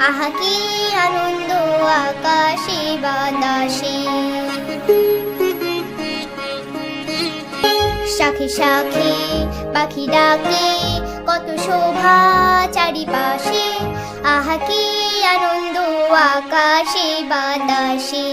আহা কি আনন্দ আকাশে বাতাসে। শাখে শাখে পাখি ডাকে, কত শোভা চারিপাশে। আহা কি আনন্দ আকাশে বাতাসে।